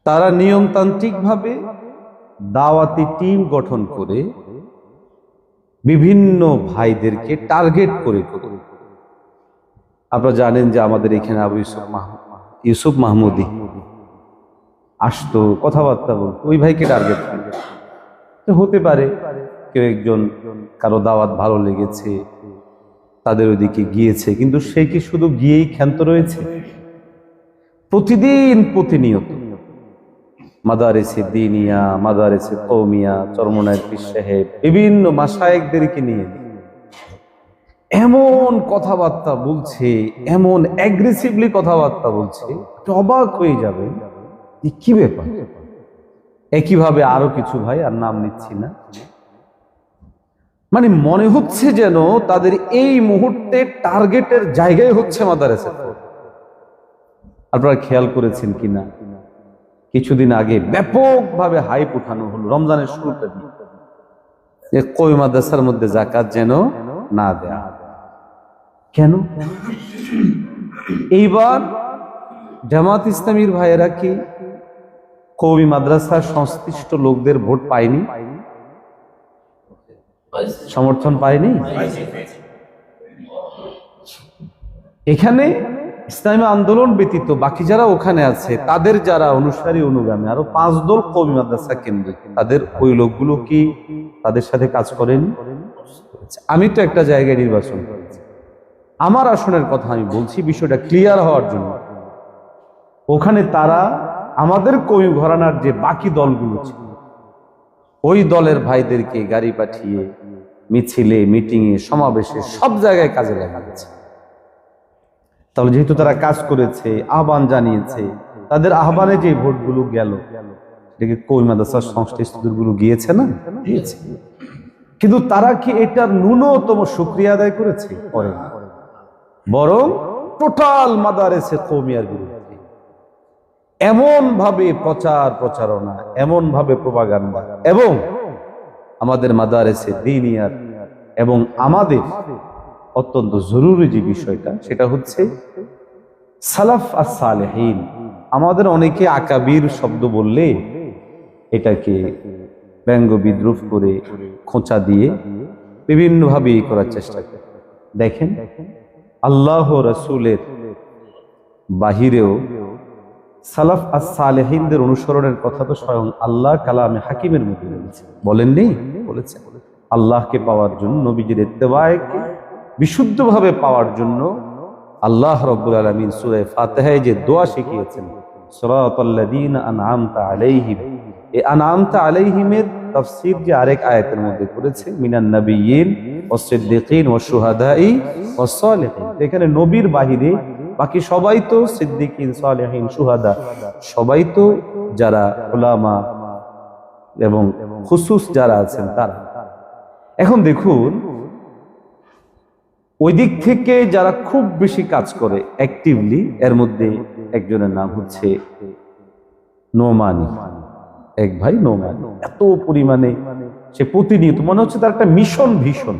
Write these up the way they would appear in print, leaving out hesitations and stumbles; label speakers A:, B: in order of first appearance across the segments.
A: তারা নিয়মতান্ত্রিকভাবে দাওয়াতি টিম গঠন করে বিভিন্ন ভাইদেরকে টার্গেট করে করে আপনারা জানেন যে আমাদের এখানে আবু ইউসুফ মাহমুদি আসতো, কথাবার্তা বলতো, ওই ভাইকে টার্গেট করে। তো হতে পারে কেউ একজন কারো দাওয়াত ভালো লেগেছে, তাদের ওইদিকে গিয়েছে, কিন্তু সে কি শুধু গিয়েই ক্ষান্ত রয়েছে? প্রতিদিন প্রতিনিয়ত মাদারিসে দিনিয়া, মাদারিসে কওমিয়া, চরমনায়ের পীর সাহেব বিভিন্ন মাশায়েখদেরকে নিয়ে এমন কথাবার্তা বলছে, এমন অ্যাগ্রেসিভলি কথাবার্তা বলছে, অবাক হয়ে যাবে কি ব্যাপার। একইভাবে আরো কিছু ভাই, আর নাম নিচ্ছি না, মানে মনে হচ্ছে যেন তাদের এই মুহূর্তে টার্গেটের জায়গায় হচ্ছে মাদারিসা। আপনারা খেয়াল করেছেন কিনা, কিছুদিন আগে ব্যাপকভাবে হাইপ উঠানো হলো রমজানের শুরুটা দিয়ে, যে কই মাদ্রাসার মধ্যে যাকাত যেন না দেয়া। কেন? এইবার জামাত ইসলামীর ভাইয়েরা কি কওমি মাদ্রাসার সংশ্লিষ্ট লোকদের ভোট পায়নি, সমর্থন পায়নি? এখানে ইসলামী আন্দোলন ব্যতীত বাকি যারা ওখানে আছে, তাদের যারা অনুসারী অনুগামী আরো 5 দল কওমি মাদ্রাসা কেন্দ্রে, তাদের ওই লোকগুলো কি তাদের সাথে কাজ করেন? আমি তো একটা জায়গায় নির্বাচন করেছি, আমার আসনের কথা আমি বলছি বিষয়টা ক্লিয়ার হওয়ার জন্য। ওখানে তারা আমাদের কওমি ঘরানার যে বাকি দলগুলো ছিল, ওই দলের ভাইদেরকে গাড়ি পাঠিয়ে মিছিলে, মিটিংয়ে, সমাবেশে সব জায়গায় কাজে লাগিয়েছে। তাহলে যেহেতু তারা কাজ করেছে, আহ্বান জানিয়েছে, তাদের আহ্বানে যে ভোটগুলো গেল, সেটাকে কওমি মাদ্রাসার সংশ্লিষ্টগুলো গিয়েছে না? গিয়েছে। কিন্তু তারা কি এটার ন্যূনতম শুকরিয়া আদায় করেছে? করে না, বরং টোটাল মাদারিসে কওমিয়ার বিরুদ্ধে এমন ভাবে প্রচারণা, এমন ভাবে প্রোপাগান্ডা, এবং আমাদের মাদারিসে দিনিয়ার এবং আমাদের অত্যন্ত জরুরি যে বিষয়টা, সেটা হচ্ছে সালাফ আর সালেহীন। আমাদের অনেকে আকাবির শব্দ বললে এটাকে ব্যঙ্গ বিদ্রুপ করে, খোঁচা দিয়ে বিভিন্ন ভাবে করার চেষ্টা করে। দেখেন, আল্লাহ রাসূলের বাহিরেও সালাফ আর সালেহীনদের অনুসরণের কথা তো স্বয়ং আল্লাহ কালামে হাকিমের মধ্যে বলেছে, বলেননি? বলেছে। আল্লাহকে পাওয়ার জন্য, নবীজির ইত্তেবাকে বিশুদ্ধভাবে পাওয়ার জন্য আল্লাহ রাব্বুল আলামিন সূরা ফাতিহায় যে দোয়া শিখিয়েছেন, সিরাতাল্লাযীনা আনআমতা আলাইহিম, এই আনআমতা আলাইহিমের তাফসীর যে আরেক আয়াতের মধ্যে করেছে, মিনান নাবিয়্যিন ওয়াস সিদ্দীকিন ওয়াশ শুহাদাই ওয়াস সালিহিন। এখানে নবীর বাহিরে বাকি সবাই তো সিদ্দীকিন, সালিহিন, শুহাদা, সবাই তো যারা উলামা এবং খুসুস যারা আছেন তারা। এখন দেখুন, ওই দিক থেকে যারা খুব বেশি কাজ করে অ্যাক্টিভলি, এর মধ্যে একজনের নাম হচ্ছে নোমানি, এক ভাই নোমানি। এত পরিমাণে সে প্রতিনিয়ত, মনে হচ্ছে তার একটা মিশন ভীষণ,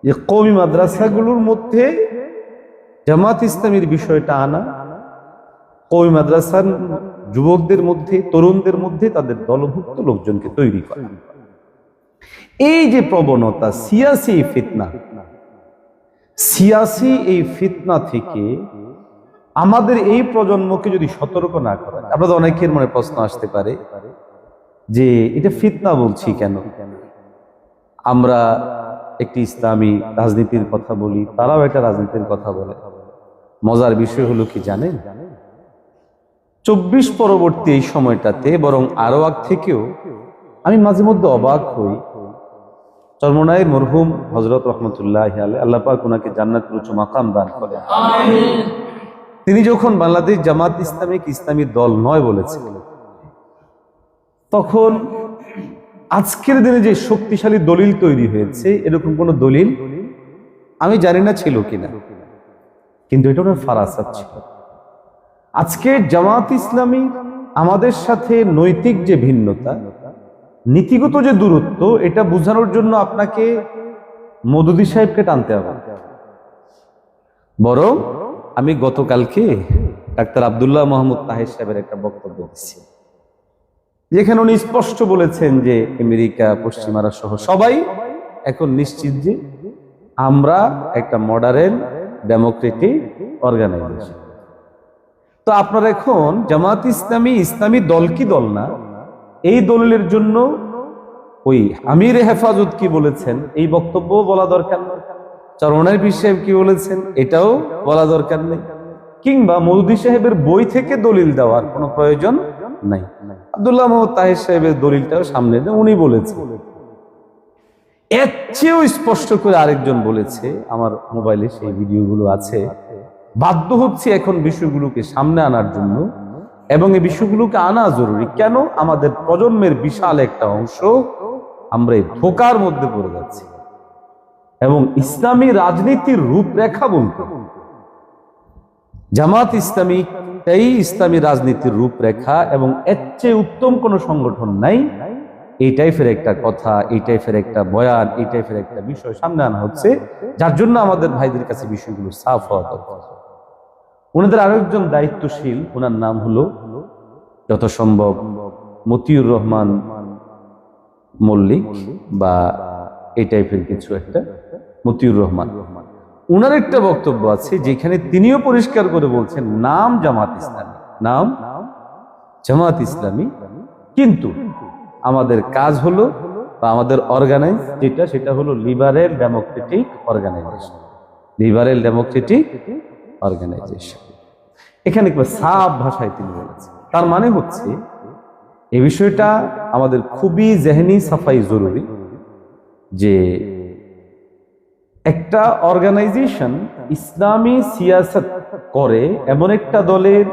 A: যে কওমি মাদ্রাসাগুলোর মধ্যে জামাত ইসলামীর বিষয়টা আনা, কওমি মাদ্রাসার যুবকদের মধ্যে, তরুণদের মধ্যে তাদের দলভুক্ত লোকজনকে তৈরি করা। এই যে প্রবণতা, সিয়াসি ফিতনা, সিয়াসি এই ফিতনা থেকে আমাদের এই প্রজন্মকে যদি সতর্ক না করা, আপনাদের অনেকের মনে প্রশ্ন আসতে পারে যে এটা ফিতনা বলছি কেন? আমরা একটি ইসলামী রাজনীতির কথা বলি, তারাও একটা রাজনীতির কথা বলে। মজার বিষয় হলো কি জানেন, 24 পরবর্তী এই সময়টাতে, বরং আরো আগ থেকেও আমি মাঝে মধ্যে অবাক হই। চরমনায়ের মরহুম হযরত রহমতুল্লাহি আলাইহি, আল্লাহ পাক ওনাকে জান্নাতুল উচ্চ মাকাম দান করেন, তিনি যখন বাংলাদেশ জামাত ইসলামী দল নয় বলেছিলেন, তখন আজকের দিনে যে শক্তিশালী দলিল তৈরি হয়েছে, এরকম কোন দলিল আমি জানি না ছিল কিনা, কিন্তু এটা ওনার ফারাসাত ছিল। আজকে জামাত ইসলামী আমাদের সাথে নৈতিক যে ভিন্নতা, নীতিগত যে দূরত্ব, এটা বোঝানোর জন্য আপনাকে মওদুদী সাহেবকে টানতে হবে। বরং আমি গতকালকে ডাক্তার আব্দুল্লাহ মোহাম্মদ তাহের সাহেবের একটা বক্তব্য দিচ্ছি, যেখানে উনি স্পষ্ট বলেছেন যে আমেরিকা, পশ্চিমারা সহ সবাই এখন নিশ্চিত যে আমরা একটা মডারেন ডেমোক্রেটিক অর্গানাইজেশন। তো আপনারা এখন জামাত ইসলামী ইসলামী দল কি দল না, এই দলিলের জন্য ওই আমির হেফাজত কি বলেছেন এই বক্তব্য বলা দরকার নেই, চরমনাই পীর সাহেব কি বলেছেন এটাও বলা দরকার নেই, কিংবা মৌদুদী সাহেবের বই থেকে দলিল দেওয়ার কোনো প্রয়োজন নাই। আব্দুল্লাহ মোহাম্মদ তাহের সাহেবের দলিলটাও সামনে উনি বলেছেন। এর চেয়েও স্পষ্ট করে আরেকজন বলেছে, আমার মোবাইলে সেই ভিডিওগুলো আছে। বাধ্য হচ্ছে এখন বিষয়গুলোকে সামনে আনার জন্য, এবং এই বিষয়গুলোকে আনা জরুরি। কেন? আমাদের প্রজন্মের বিশাল একটা অংশ আমরা এই ধোঁকার মধ্যে পড়ে যাচ্ছি, এবং ইসলামী রাজনীতির রূপরেখা বলতে জামাত ইসলামী এই ইসলামী রাজনীতির রূপরেখা, এবং এর চেয়ে উত্তম কোন সংগঠন নাই। এই টাইপের একটা কথা, এই টাইপের একটা বয়ান, এই টাইপের একটা বিষয় সামনে আনা হচ্ছে, যার জন্য আমাদের ভাইদের কাছে বিষয়গুলো সাফ হওয়া দরকার। ওনাদের আরেকজন দায়িত্বশীল, ওনার নাম হলো যত সম্ভব মতিউর রহমান মল্লিক বা এই টাইপের কিছু একটা, মতিউর রহমান। ওনার একটা বক্তব্য আছে যেখানে তিনিও পরিষ্কার করে বলছেন নাম জামাত ইসলামী, নাম জামাত ইসলামী, কিন্তু আমাদের কাজ হলো বা আমাদের অর্গানাইজ যেটা, সেটা হলো liberal democratic organisation, liberal democratic organisation. এখানে সাফ ভাষায় তিনি বলেছেন। তার মানে হচ্ছে এই বিষয়টা আমাদের খুবই জেহনি সাফাই জরুরি যে একটা অর্গানাইজেশন ইসলামী সিয়াসত করে এমন একটা দলের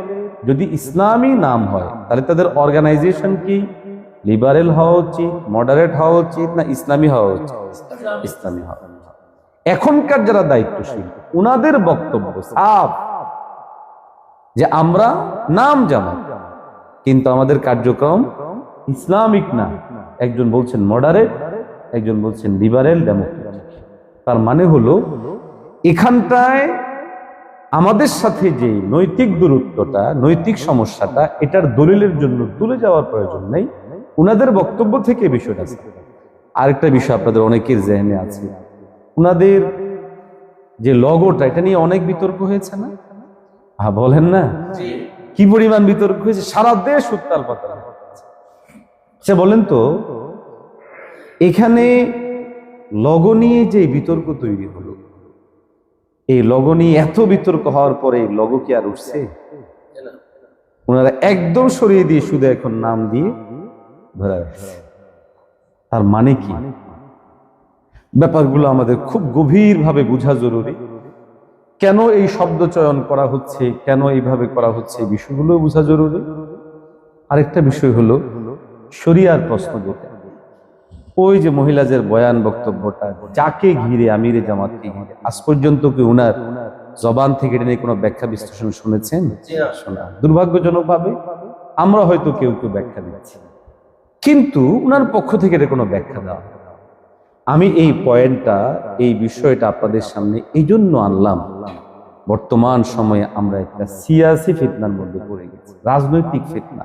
A: যদি ইসলামী নাম হয়, তাহলে তাদের অর্গানাইজেশন কি লিবারেল হওয়া উচিত, মডারেট হওয়া উচিত, না ইসলামী হওয়া উচিত? ইসলামী হওয়া। এখনকার যারা দায়িত্বশীল উনাদের বক্তব্য সাফ যে আমরা নাম জামাত, কিন্তু আমাদের কার্যক্রম ইসলামিক না। একজন বলছেন মডারেট, একজন বলছেন লিবারেল ডেমোক্রেটিক। তার মানে হলো এখানটায় আমাদের সাথে যে নৈতিক দূরত্বটা, নৈতিক সমস্যাটা, এটার দলিলের জন্য তুলে যাওয়ার প্রয়োজন নেই। উনাদের বক্তব্য থেকে বিষয়টা। আরেকটা বিষয় আপনাদের অনেকের জেহেনে আছে, উনাদের যে লগোটা, এটা নিয়ে অনেক বিতর্ক হয়েছে না? বলেন না কি পরিমাণ বিতর্ক হয়েছে, সারা দেশ উত্তাল পাতাল। সে বলেন তো, এখানে লগো নিয়ে যে বিতর্ক তৈরি হলো, এই লগো নিয়ে এত বিতর্ক হওয়ার পরে লগো কি আর উঠছে? ওনারা একদম সরিয়ে দিয়ে শুধু এখন নাম দিয়ে ধরে রাখছে। তার মানে কি? ব্যাপারগুলো আমাদের খুব গভীর ভাবে বোঝা জরুরি। কেন এই শব্দ চয়ন করা হচ্ছে, কেন এইভাবে করা হচ্ছে, এই বিষয়গুলো বোঝা জরুরি। আরেকটা বিষয় হলো শরিয়ার প্রশ্ন, যেটা ওই যে মহিলাদের বয়ান বক্তব্যটা, যাকে ঘিরে আমিরে জামাতকে ঘিরে আজ পর্যন্ত কি উনার জবান থেকে এটা নিয়ে কোনো ব্যাখ্যা বিশ্লেষণ শুনেছেন? শোনা দুর্ভাগ্যজনক ভাবে আমরা হয়তো কেউ কেউ ব্যাখ্যা দিচ্ছি, কিন্তু উনার পক্ষ থেকে এটা কোনো ব্যাখ্যা দেওয়া। আমি এই পয়েন্টটা, এই বিষয়টা আপনাদের সামনে এই জন্য আনলাম, বর্তমান সময়ে আমরা একটা সিয়াসি ফিতনার মধ্যে পড়ে গেছি, রাজনৈতিক ফিতনা।